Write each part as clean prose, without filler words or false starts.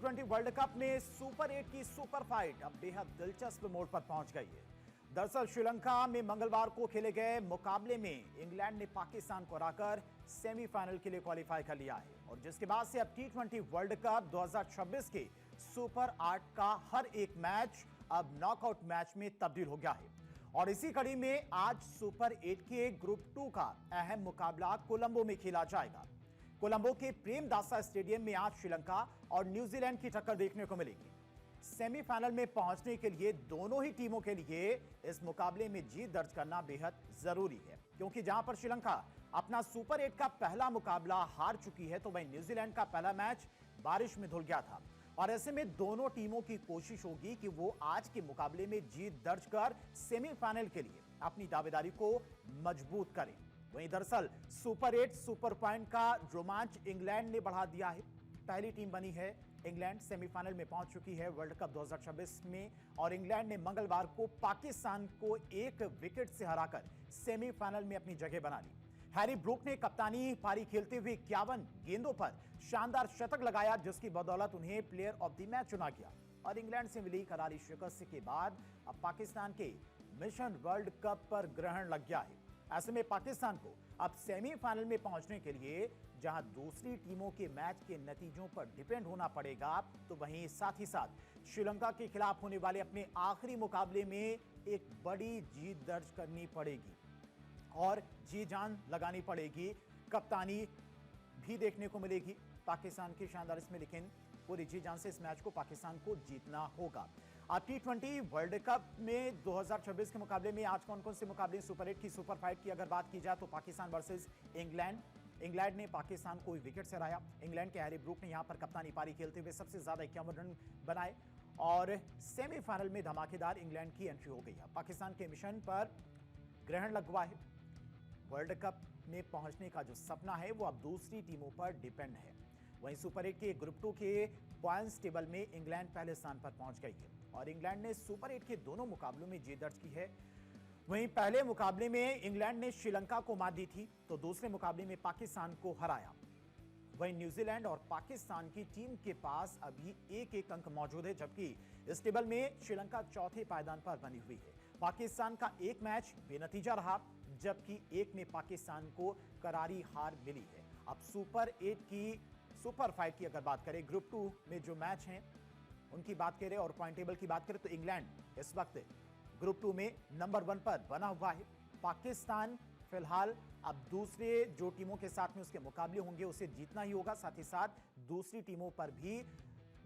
T20 world cup में super 8 की super fight अब बेहद दिलचस्प मोड़ पर पहुंच गई है। दरअसल श्रीलंका में मंगलवार को खेले गए मुकाबले में इंग्लैंड ने पाकिस्तान को हराकर सेमीफाइनल के लिए क्वालिफाई कर लिया है और जिसके बाद से अब T20 वर्ल्ड कप 2026 के सुपर 8 का हर एक मैच अब नॉकआउट मैच में तब्दील हो गया है। और इसी कड़ी में आज सुपर 8 के ग्रुप 2 का अहम मुकाबला कोलंबो में खेला जाएगा। कोलंबो के प्रेमदासा स्टेडियम में आज श्रीलंका और न्यूजीलैंड की टक्कर देखने को मिलेगी। सेमीफाइनल में पहुंचने के लिए दोनों ही टीमों के लिए इस मुकाबले में जीत दर्ज करना बेहद जरूरी है, क्योंकि जहां पर श्रीलंका अपना सुपर 8 का पहला मुकाबला हार चुकी है, तो वहीं न्यूजीलैंड का पहला मैच बारिश में धुल गया था और ऐसे में दोनों टीमों की कोशिश होगी कि वो आज के मुकाबले में जीत दर्ज कर सेमीफाइनल के लिए अपनी दावेदारी को मजबूत करें। वहीं दरअसल सुपर 8 सुपर पॉइंट का रोमांच इंग्लैंड ने बढ़ा दिया है। पहली टीम बनी है इंग्लैंड, सेमीफाइनल में पहुंच चुकी है वर्ल्ड कप 2026 में और इंग्लैंड ने मंगलवार को पाकिस्तान को एक विकेट से हराकर सेमीफाइनल में अपनी जगह बना ली। हैरी ब्रूक ने कप्तानी पारी खेलते हुए 51 गेंदों पर शानदार शतक लगाया, जिसकी बदौलत उन्हें प्लेयर ऑफ द मैच चुना गया और इंग्लैंड से मिली करारी शिकस्त के बाद अब पाकिस्तान के मिशन वर्ल्ड कप पर ग्रहण लग गया है। ऐसे में पाकिस्तान को अब सेमीफाइनल में पहुंचने के लिए जहां दूसरी टीमों के मैच के नतीजों पर डिपेंड होना पड़ेगा, तो वहीं साथ ही साथ श्रीलंका के खिलाफ होने वाले अपने आखिरी मुकाबले में एक बड़ी जीत दर्ज करनी पड़ेगी और जी जान लगानी पड़ेगी। कप्तानी भी देखने को मिलेगी पाकिस्तान की शानदार इसमें, लेकिन पूरी जी जान से इस मैच को पाकिस्तान को जीतना होगा। अब T20 वर्ल्ड कप में 2026 के मुकाबले में आज कौन कौन से मुकाबले सुपर 8 की सुपर फाइट की अगर बात की जाए, तो पाकिस्तान वर्सेस इंग्लैंड ने पाकिस्तान को विकेट से हराया। इंग्लैंड के हैरी ब्रूक ने यहां पर कप्तानी पारी खेलते हुए सबसे ज्यादा 51 रन बनाए और सेमीफाइनल में धमाकेदार इंग्लैंड की एंट्री हो गई है। पाकिस्तान के मिशन पर ग्रहण लगवा है। वर्ल्ड कप में पहुंचने का जो सपना है वो अब दूसरी टीमों पर डिपेंड है। वहीं सुपर 8 के ग्रुप 2 के पॉइंट्स टेबल में इंग्लैंड पहले स्थान पर पहुंच गई है और इंग्लैंड ने सुपर 8 के दोनों मुकाबलों में जीत दर्ज की है। वहीं पहले मुकाबले में इंग्लैंड ने श्रीलंका को मात दी थी, तो दूसरे मुकाबले में पाकिस्तान को हराया। वहीं न्यूजीलैंड और पाकिस्तान की टीम के पास अभी एक अंक मौजूद है, जबकि इस टेबल में श्रीलंका चौथे पायदान पर बनी हुई है। पाकिस्तान का एक मैच बेनतीजा रहा, जबकि एक में पाकिस्तान को करारी हार मिली है। अब सुपर 8 की सुपर फाइट की अगर बात करें, ग्रुप 2 में जो मैच हैं उनकी बात करें और पॉइंट टेबल की बात करें, तो इंग्लैंड इस वक्त ग्रुप 2 में नंबर 1 पर बना हुआ है। पाकिस्तान फिलहाल अब दूसरे जो टीमों के साथ में उसके मुकाबले होंगे उसे जीतना ही होगा, साथ ही साथ दूसरी टीमों पर भी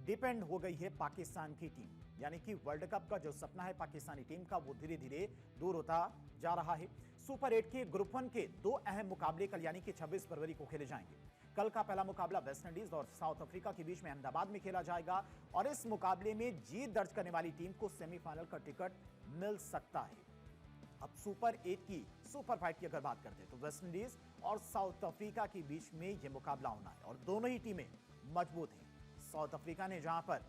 डिपेंड हो गई है पाकिस्तान की टीम, यानी कि वर्ल्ड कप का जो सपना है पाकिस्तानी टीम का वो धीरे धीरे दूर होता जा रहा है। सुपर 8 के ग्रुप 1 के दो अहम मुकाबले कल यानी कि 26 फरवरी को खेले जाएंगे। कल का पहला मुकाबला वेस्टइंडीज और साउथ अफ्रीका के बीच में अहमदाबाद में खेला जाएगा और इस मुकाबले में जीत दर्ज करने वाली टीम को सेमीफाइनल का टिकट मिल सकता है। अब सुपर 8 की सुपर फाइट की अगर बात करते हैं, तो वेस्टइंडीज और साउथ अफ्रीका के बीच में यह मुकाबला होना है और दोनों ही टीमें मजबूत हैं। साउथ अफ्रीका ने जहां पर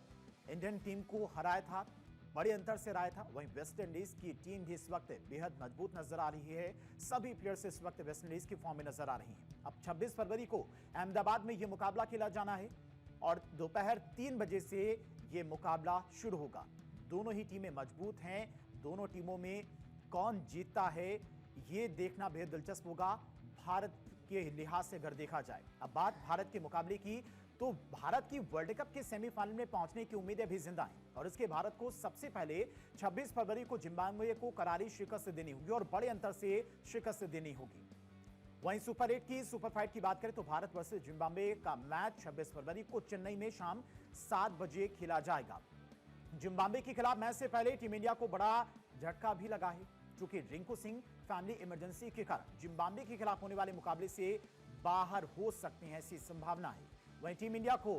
इंडियन टीम को हराया था, बड़े अंतर से हराया था, वहीं वेस्टइंडीज की टीम भी इस वक्त बेहद मजबूत नजर आ रही है। सभी प्लेयर्स इस वक्त वेस्टइंडीज की फॉर्म में नजर आ रही हैं। अब 26 फरवरी को अहमदाबाद में यह मुकाबला खेला जाना है और दोपहर 3 बजे से यह मुकाबला शुरू होगा। दोनों ही टीमें मजबूत हैं। दोनों टीमों में कौन जीतता है यह देखना बेहद दिलचस्प होगा भारत के लिहाज से अगर देखा जाए। अब बात भारत के मुकाबले की, तो भारत की वर्ल्ड कप के सेमीफाइनल में पहुंचने की उम्मीदें भी जिंदा हैं और इसके भारत को सबसे पहले 26 फरवरी को जिम्बाब्वे को करारी शिकस्त देनी होगी और बड़े अंतर से शिकस्त देनी होगी। वहीं सुपर 8 की सुपर फाइट की बात करें, तो भारत वर्सेस जिम्बाब्वे का मैच 26 फरवरी को चेन्नई में शाम 7 बजे खेला जाएगा। जिम्बाब्वे के खिलाफ मैच से पहले टीम इंडिया को बड़ा झटका भी लगा है, चूंकि रिंकू सिंह फैमिली इमरजेंसी के कारण जिम्बाब्वे के खिलाफ होने वाले मुकाबले से बाहर हो सकते हैं, ऐसी संभावना है। वहीं टीम इंडिया को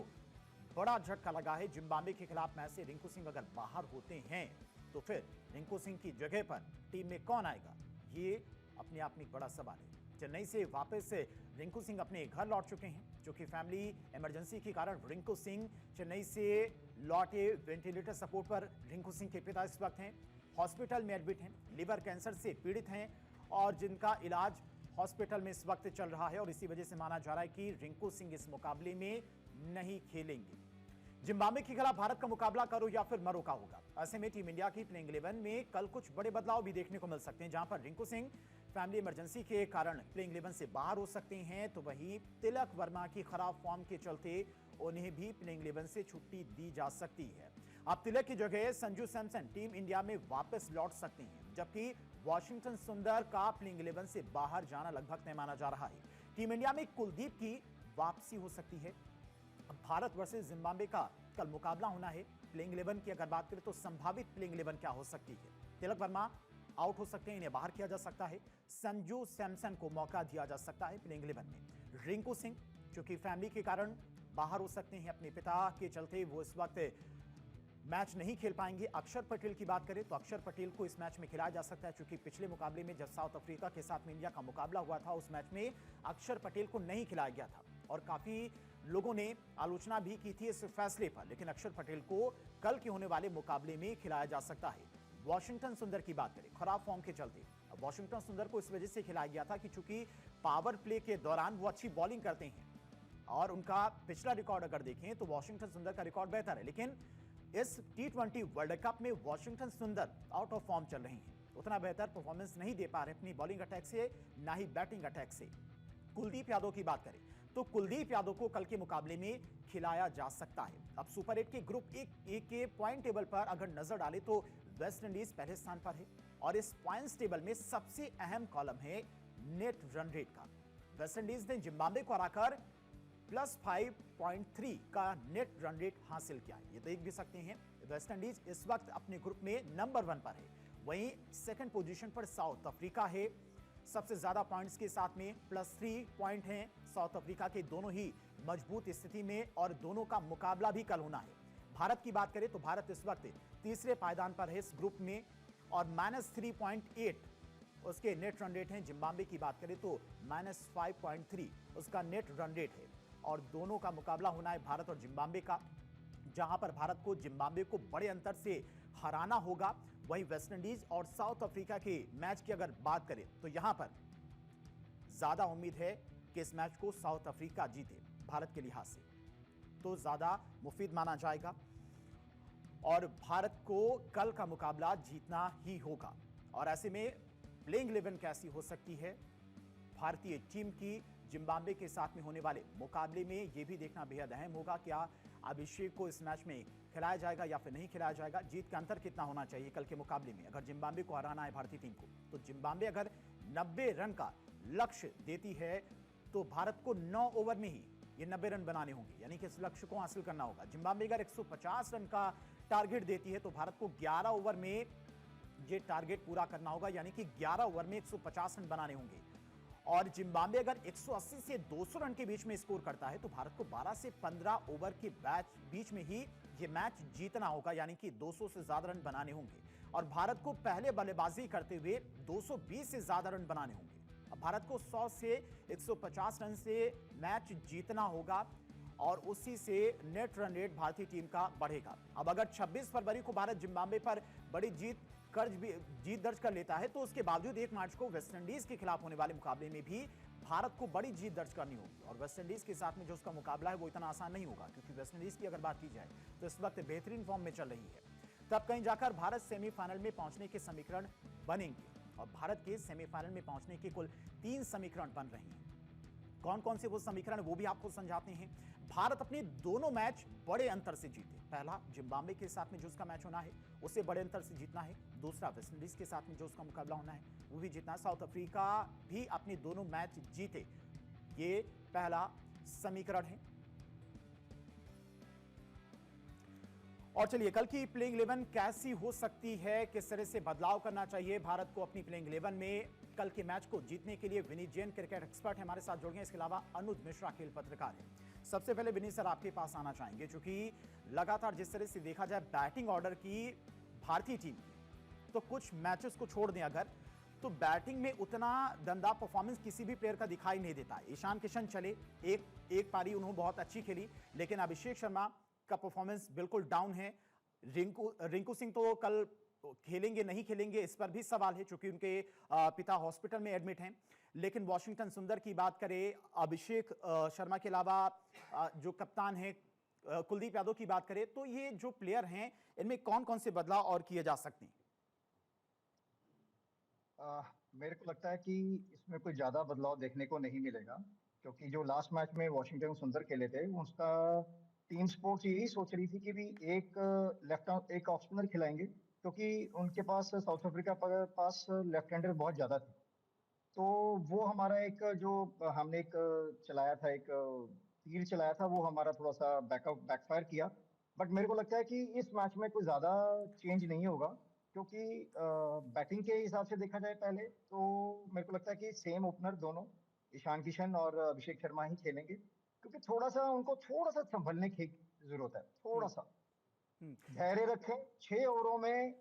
बड़ा झटका लगा है। जिम्बाब्वे के खिलाफ मैच से रिंकू सिंह अगर बाहर होते हैं, तो फिर रिंकू सिंह की जगह पर टीम में कौन आएगा, ये अपने आप में एक बड़ा सवाल है। चेन्नई से वापस रिंकू सिंह अपने घर लौट चुके हैं, जो कि फैमिली इमरजेंसी के कारण रिंकू सिंह चेन्नई से लौटे। वेंटिलेटर सपोर्ट पर रिंकू सिंह के पिता इस वक्त हैं, हॉस्पिटल में एडमिट हैं, लिवर कैंसर से पीड़ित हैं और जिनका इलाज हॉस्पिटल में इस वक्त चल रहा है और इसी वजह से माना जा रहा है कि रिंकू सिंह इस मुकाबले में नहीं खेलेंगे। जिम्बाब्वे के खिलाफ भारत का मुकाबला करो या फिर मरो का होगा। ऐसे में टीम इंडिया की प्लेइंग 11 में कल कुछ बड़े बदलाव भी देखने को मिल सकते हैं, जहां पर रिंकू सिंह फैमिली इमरजेंसी के कारण प्लेइंग 11 से बाहर हो सकते हैं, तो वहीं तिलक वर्मा की खराब फॉर्म के चलते उन्हें भी प्लेइंग 11 से छुट्टी दी जा सकती है। अब तिलक की जगह संजू सैमसन टीम इंडिया में वापस लौट सकते हैं, जबकि वॉशिंगटन सुंदर का प्लेइंग 11 से बाहर जाना लगभग तय माना जा रहा है। टीम इंडिया में कुलदीप की वापसी हो सकती है। भारत वर्सेस जिम्बाब्वे का कल मुकाबला होना है। प्लेइंग 11 की अगर बात करें तो संभावित प्लेइंग 11 क्या हो सकती है? तिलक वर्मा आउट हो सकते हैं, इन्हें बाहर किया जा सकता है। संजू सैमसन को मौका दिया जा सकता है प्लेइंग 11 में। रिंकू सिंह जो कि फैमिली के कारण बाहर हो सकते हैं, अपने पिता के चलते वो इस वक्त मैच नहीं खेल पाएंगे। अक्षर पटेल की बात करें तो अक्षर पटेल को इस मैच में खिलाया जा सकता है, क्योंकि पिछले मुकाबले में जब साउथ अफ्रीका के साथ में इंडिया का मुकाबला हुआ था, उस मैच में अक्षर पटेल को नहीं खिलाया गया था और काफी लोगों ने आलोचना भी की थी इस फैसले पर। लेकिन अक्षर पटेल को कल के होने वाले मुकाबले में खिलाया जा सकता है। वॉशिंगटन सुंदर की बात करें, खराब फॉर्म के चलते वॉशिंगटन सुंदर को इस वजह से खिलाया गया था कि चूंकि पावर प्ले के दौरान वो अच्छी बॉलिंग करते हैं और उनका पिछला रिकॉर्ड अगर देखें तो वॉशिंगटन सुंदर का रिकॉर्ड बेहतर है। लेकिन इस T20 वर्ल्ड कप में वॉशिंगटन सुंदर आउट ऑफ फॉर्म चल रही हैं, उतना बेहतर परफॉर्मेंस नहीं दे पा रहे अपनी बॉलिंग अटैक से, ना ही बैटिंग अटैक से। कुलदीप यादव की बात करें तो कुलदीप यादव को कल के मुकाबले में खिलाया जा सकता है। अब सुपर 8 के ग्रुप ए के पॉइंट टेबल पर अगर नजर डाले तो वेस्ट इंडीज पहले स्थान पर है और इस पॉइंट्स टेबल में सबसे अहम कॉलम है नेट रन रेट का। वेस्ट इंडीज ने जिम्बाब्वे को हराकर +5.3 का नेट रन रेट हासिल किया है। ये देख भी सकते हैं वेस्ट इंडीज इस वक्त अपने ग्रुप में नंबर 1 पर है। वहीं सेकंड पोजीशन पर साउथ अफ्रीका है, सबसे ज्यादा पॉइंट्स के साथ में +3 पॉइंट हैं साउथ अफ्रीका के। दोनों ही मजबूत स्थिति में और दोनों का मुकाबला भी कल होना है। भारत की बात करें तो भारत इस वक्त तीसरे पायदान पर है इस ग्रुप में और -3.8 उसके नेट रन रेट हैं। जिम्बाब्वे की बात करें तो -5.3 उसका नेट रन रेट है और दोनों का मुकाबला होना है भारत और जिम्बाब्वे का, जहां पर भारत को जिम्बाब्वे को बड़े अंतर से हराना होगा। वहीं वेस्ट इंडीज और साउथ अफ्रीका के मैच की अगर बात करें तो यहां पर ज्यादा उम्मीद है कि इस मैच को साउथ अफ्रीका जीते। भारत के लिहाज से तो ज्यादा मुफीद माना जाएगा और भारत को कल का मुकाबला जीतना ही होगा। और ऐसे में प्लेइंग 11 कैसी हो सकती है भारतीय टीम की जिम्बाब्वे के साथ में होने वाले मुकाबले में, यह भी देखना बेहद अहम होगा। क्या अभिषेक को इस मैच में खिलाया जाएगा या फिर नहीं खिलाया जाएगा? जीत का अंतर कितना होना चाहिए कल के मुकाबले में? अगर जिम्बाब्वे को हराना है भारतीय टीम को, तो जिम्बाब्वे अगर 90 रन का लक्ष्य देती है तो भारत को 9 ओवर में ही ये 90 रन बनाने होंगे, यानी कि इस लक्ष्य को हासिल करना होगा। जिम्बाब्वे अगर 150 रन का टारगेट देती है तो भारत को 11 ओवर में ये टारगेट पूरा करना होगा, यानी कि 11 ओवर में 150 रन बनाने होंगे। और जिम्बाब्वे अगर 180 से 200 रन के बीच में स्कोर करता है तो भारत को 12 से 15 ओवर के बीच में ही ये मैच जीतना होगा, यानी कि 200 से ज्यादा रन बनाने होंगे। और भारत को पहले बल्लेबाजी करते हुए 220 से ज्यादा रन बनाने होंगे। अब भारत को 100 से 150 रन से मैच जीतना होगा और उसी से नेट रन रेट भारतीय टीम का बढ़ेगा। अब अगर 26 फरवरी को भारत जिम्बाब्वे पर बड़ी जीत दर्ज कर लेता है तो उसके बावजूद 1 मार्च को वेस्ट इंडीज के खिलाफ होने वाले मुकाबले में भी भारत को बड़ी जीत दर्ज करनी होगी। और वेस्ट इंडीज के साथ में जो उसका मुकाबला है वो इतना आसान नहीं होगा, क्योंकि वेस्ट इंडीज की अगर बात की जाए तो इस वक्त बेहतरीन फॉर्म में चल रही है। तब कहीं जाकर भारत सेमीफाइनल में पहुंचने के समीकरण बनेंगे और भारत के सेमीफाइनल में पहुंचने के कुल 3 समीकरण बन रहे हैं। कौन कौन से वो समीकरण वो भी आपको समझाते हैं। भारत अपने दोनों मैच बड़े अंतर से जीते। पहला जिम्बाब्वे के साथ में जो उसका मैच होना है उसे बड़े अंतर से जीतना है। दूसरा वेस्ट इंडीज के साथ में जो उसका मुकाबला होना है वो भी जीतना है। साउथ अफ्रीका भी अपने दोनों मैच जीते, ये पहला समीकरण है। और चलिए कल की प्लेइंग 11 कैसी हो सकती है, किस तरह से बदलाव करना चाहिए भारत को अपनी प्लेइंग 11 में कल के मैच को जीतने के लिए। विनीत जैन क्रिकेट एक्सपर्ट हमारे साथ जुड़ गए, इसके अलावा अनुज मिश्रा खेल पत्रकार हैं। सबसे पहले विनीत सर आपके पास आना चाहेंगे, क्योंकि लगातार जिस तरह से देखा जाए बैटिंग ऑर्डर की भारतीय टीम की, तो कुछ मैचेस को छोड़ दें अगर, तो बैटिंग में उतना दमदार परफॉर्मेंस किसी भी प्लेयर का दिखाई नहीं देता। ईशान किशन चले, एक पारी उन्होंने बहुत अच्छी खेली, लेकिन अभिषेक शर्मा का परफॉर्मेंस बिल्कुल डाउन है। रिंकू सिंह तो कल खेलेंगे नहीं खेलेंगे इस पर भी सवाल है, क्योंकि उनके पिता हॉस्पिटल में एडमिट हैं। लेकिन वॉशिंगटन सुंदर की बात करें, अभिषेक शर्मा के अलावा जो कप्तान है कुलदीप यादव की बात करें तो ये जो प्लेयर हैं इनमें कौन कौन से बदलाव और किए जा सकते हैं? मेरे को लगता है कि इसमें कोई ज्यादा बदलाव देखने को नहीं मिलेगा, क्योंकि जो लास्ट मैच में वॉशिंगटन सुंदर खेले थे उसका टीम स्पोर्ट्स यही सोच रही थी कि भी एक लेफ्ट एक ऑफ स्पिनर खिलाएंगे, क्योंकि उनके पास साउथ अफ्रीका पास लेफ्ट हैंडर बहुत ज्यादा थे। तो वो हमारा एक जो हमने एक चलाया था, एक तीर चलाया था, वो हमारा थोड़ा सा बैकफायर किया। बट मेरे को लगता है कि इस मैच में कोई ज्यादा चेंज नहीं होगा, क्योंकि बैटिंग के हिसाब से देखा जाए पहले तो मेरे को लगता है कि सेम ओपनर दोनों ईशान किशन और अभिषेक शर्मा ही खेलेंगे, क्योंकि थोड़ा सा उनको थोड़ा सा संभलने की जरूरत है, थोड़ा हम्म। सा हम्म। धैर्य रखें। 6 ओवरों में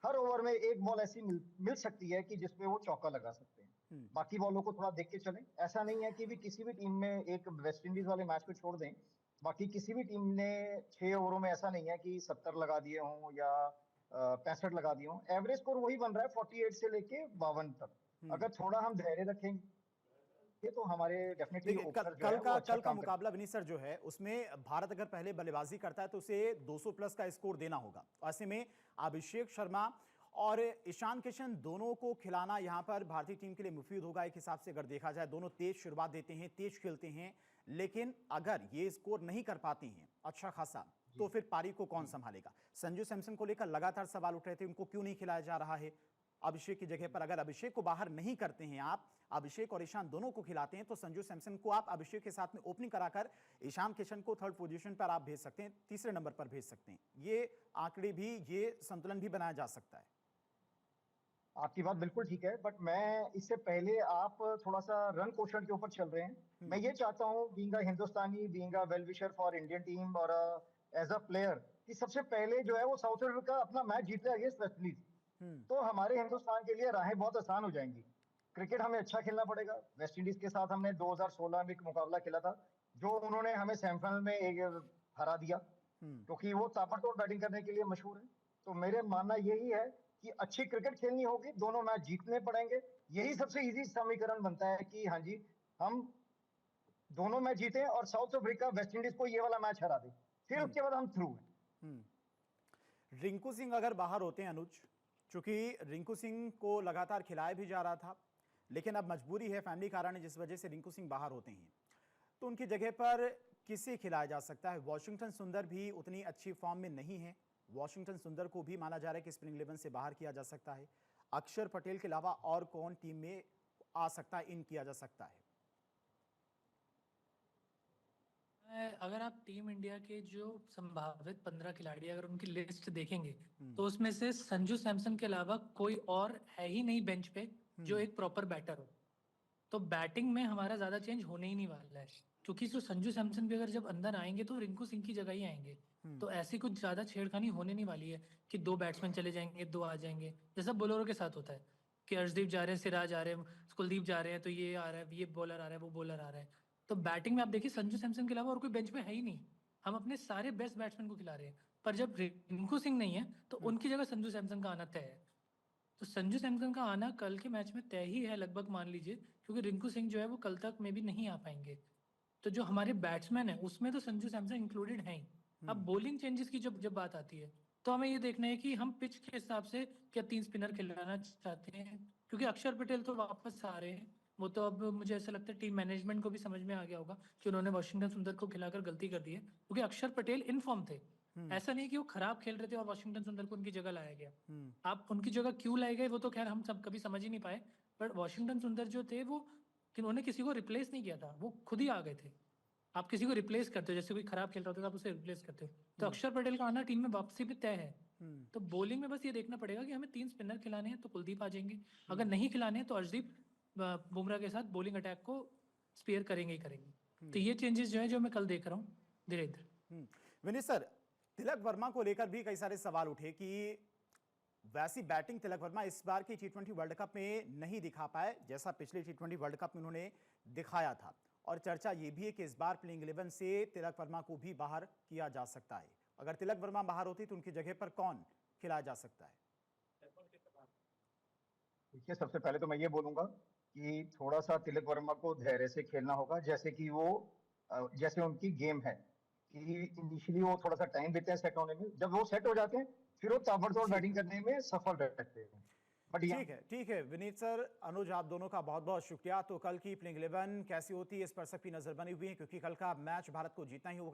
हर ओवर में एक बॉल ऐसी मिल सकती है कि जिसपे वो चौका लगा सकते हैं। हम्म। बाकी बॉलों को थोड़ा देख के चलें। ऐसा नहीं है कि भी किसी भी टीम में एक वेस्ट इंडीज वाले मैच को छोड़ दें, बाकी किसी भी टीम ने 6 ओवरों में ऐसा नहीं है कि 70 लगा दिए हों या 65 लगा दिए हों। एवरेज स्कोर वही बन रहा है 48 से लेके 52 तक। हम्म। अगर थोड़ा हम धैर्य रखेंगे तो हमारे डेफिनेटली देखिए ओपनर जो है वो अच्छा कल का काम करेंगे। मुकाबला विनीसर जो है उसमें भारत अगर पहले बल्लेबाजी करता है तो उसे 200 प्लस का स्कोर देना होगा। ऐसे में अभिषेक शर्मा और ईशान किशन दोनों को खिलाना यहां पर भारतीय टीम के लिए मुफीद होगा। एक हिसाब से अगर देखा जाए दोनों तेज शुरुआत देते हैं, तेज खेलते हैं, लेकिन अगर ये स्कोर नहीं कर पाते हैं अच्छा खासा तो जी फिर पारी को कौन जी। संभालेगा? संजू सैमसन को लेकर लगातार सवाल उठ रहे थे, उनको क्यों नहीं खिलाया जा रहा है अभिषेक की जगह पर? अगर अभिषेक को बाहर नहीं करते हैं आप, अभिषेक और ईशान दोनों को खिलाते हैं, तो संजू सैमसन को आप अभिषेक के साथ में ओपनिंग कराकर ईशान किशन को थर्ड पोजीशन पर आप भेज सकते हैं, तीसरे नंबर पर भेज सकते हैं। ये आंकड़े भी, ये संतुलन भी बनाया जा सकता है। आपकी बात बिल्कुल ठीक है, बट मैं इससे पहले आप थोड़ा सा रन क्वोशंट के ऊपर चल रहे हैं। मैं ये चाहता हूँ, being a Hindustani, being a well wisher for Indian team और एज अ प्लेयर, कि सबसे पहले जो है वो साउथ अफ्रीका अपना मैच जीते अगेंस्ट वेस्ट इंडीज। हम्म। तो हमारे हिंदुस्तान के लिए राहें बहुत आसान हो जाएंगी। क्रिकेट हमें अच्छा खेलना पड़ेगा। वेस्ट इंडीज के साथ हमने 2016 में एक मुकाबला खेला था, जो उन्होंने हमें सेमीफाइनल में एक हरा दिया, हम्म। क्योंकि वो ताबड़तोड़ बैटिंग करने के लिए मशहूर है। तो मेरे मानना यही है कि अच्छी क्रिकेट खेलनी होगी, दोनों मैच जीतने पड़ेंगे। यही सबसे इजी समीकरण बनता है कि हाँ जी, हम दोनों मैच जीते और साउथ अफ्रीका वेस्ट इंडीज को ये वाला मैच हरा दे, फिर हम्म। उसके बाद हम थ्रू हैं। हम्म। रिंकू सिंह अगर बाहर होते हैं अनुज, चूंकि रिंकू सिंह को लगातार खिलाया भी जा रहा था, लेकिन अब मजबूरी है, फैमिली कारण है जिस वजह से रिंकू सिंह बाहर होते हैं, तो उनकी जगह पर किसे खिलाया जा सकता है? वॉशिंगटन सुंदर भी उतनी अच्छी फॉर्म में नहीं है, वॉशिंगटन सुंदर को भी माना जा रहा है कि स्प्रिंग 11 से बाहर किया जा सकता है। अक्षर पटेल के अलावा और कौन टीम में आ सकता है, इन किया जा सकता है? अगर आप टीम इंडिया के जो संभावित 15 खिलाड़ी अगर उनकी लिस्ट देखेंगे हम्म। तो उसमें से संजू सैमसन के अलावा कोई और है ही नहीं बेंच पे जो एक प्रॉपर बैटर हो। तो बैटिंग में हमारा ज्यादा चेंज होने ही नहीं वाला है, क्योंकि जो संजू सैमसन भी अगर जब अंदर आएंगे तो रिंकू सिंह की जगह ही आएंगे। तो ऐसी कुछ ज्यादा छेड़खानी होने नहीं वाली है कि दो बैट्समैन चले जाएंगे, दो आ जाएंगे, जैसा बॉलरों के साथ होता है कि अर्शदीप जा रहे हैं, सिराज आ रहे हैं, कुलदीप जा रहे हैं, तो ये आ रहा है, ये बॉलर आ रहा है, वो बॉलर आ रहा है। तो बैटिंग में आप देखिए संजू सैमसन के अलावा और कोई बेंच पे है ही नहीं। हम अपने सारे बेस्ट बैट्समैन को खिला रहे हैं, पर जब रिंकू सिंह नहीं है तो उनकी जगह संजू सैमसन का आना तय है। तो संजू सैमसन का आना कल के मैच में तय ही है लगभग, मान लीजिए, क्योंकि रिंकू सिंह जो है वो कल तक में भी नहीं आ पाएंगे। तो जो हमारे बैट्समैन है उसमें तो संजू सैमसन इंक्लूडेड है ही। अब बॉलिंग चेंजेस की जब जब बात आती है तो हमें ये देखना है कि हम पिच के हिसाब से क्या 3 स्पिनर खिलाना चाहते हैं, क्योंकि अक्षर पटेल तो वापस आ रहे हैं। वो तो अब मुझे ऐसा लगता है टीम मैनेजमेंट को भी समझ में आ गया होगा कि उन्होंने वॉशिंगटन सुंदर को खिलाकर गलती कर दी है, क्योंकि अक्षर पटेल इन फॉर्म थे। ऐसा नहीं कि वो खराब खेल रहे थे और वॉशिंगटन सुंदर को उनकी जगह लाया गया। आप उनकी जगह क्यों लाए गए वो तो खैर हम सब कभी समझ ही नहीं पाए। पर वॉशिंगटन सुंदर जो थे वो, कि उन्होंने किसी को रिप्लेस नहीं किया था, वो खुद ही आ गए थे। आप किसी को रिप्लेस करते हो, जैसे कोई खराब खेल रहा होता है तो आप उसे रिप्लेस करते हो। तो अक्षर पटेल का आना टीम में वापसी भी तय है। तो बॉलिंग में बस ये देखना पड़ेगा कि हमें 3 स्पिनर खिलाने हैं तो कुलदीप आ जाएंगे, अगर नहीं खिलाने हैं तो अर्शदीप बुमराह के साथ बॉलिंग अटैक को स्पेयर करेंगे ही करेंगे। तो ये चेंजेस जो है जो मैं कल देख रहा हूँ धीरे धीरे। विनीत सर, तिलक वर्मा को लेकर भी कई सारे सवाल उठे कि वैसी बैटिंग तिलक वर्मा इस बार की टी20 वर्ल्ड कप में नहीं दिखा पाए जैसा पिछले टी20 वर्ल्ड कप में उन्होंने दिखाया था। और चर्चा यह भी है कि इस बार प्लेइंग 11 से तिलक वर्मा को भी बाहर किया जा सकता है। अगर तिलक वर्मा बाहर होती तो उनकी जगह पर कौन खिलाया जा सकता है? देखिए, सबसे पहले तो मैं ये बोलूंगा कि थोड़ा सा तिलक वर्मा को धैर्य से खेलना होगा, जैसे कि वो जैसे उनकी गेम है कि इनिशियली वो थोड़ा सा टाइम देते हैं सेट होने में, जब वो सेट हो जाते हैं फिर वो ताबड़तोड़ बैटिंग करने में सफल रहते हैं। बट ठीक है विनीत सर, अनुज, आप दोनों का बहुत बहुत शुक्रिया। तो कल की प्लेइंग 11 कैसी होती है इस पर सबकी नजर बनी हुई है, क्योंकि कल का मैच भारत को जीतना ही होगा।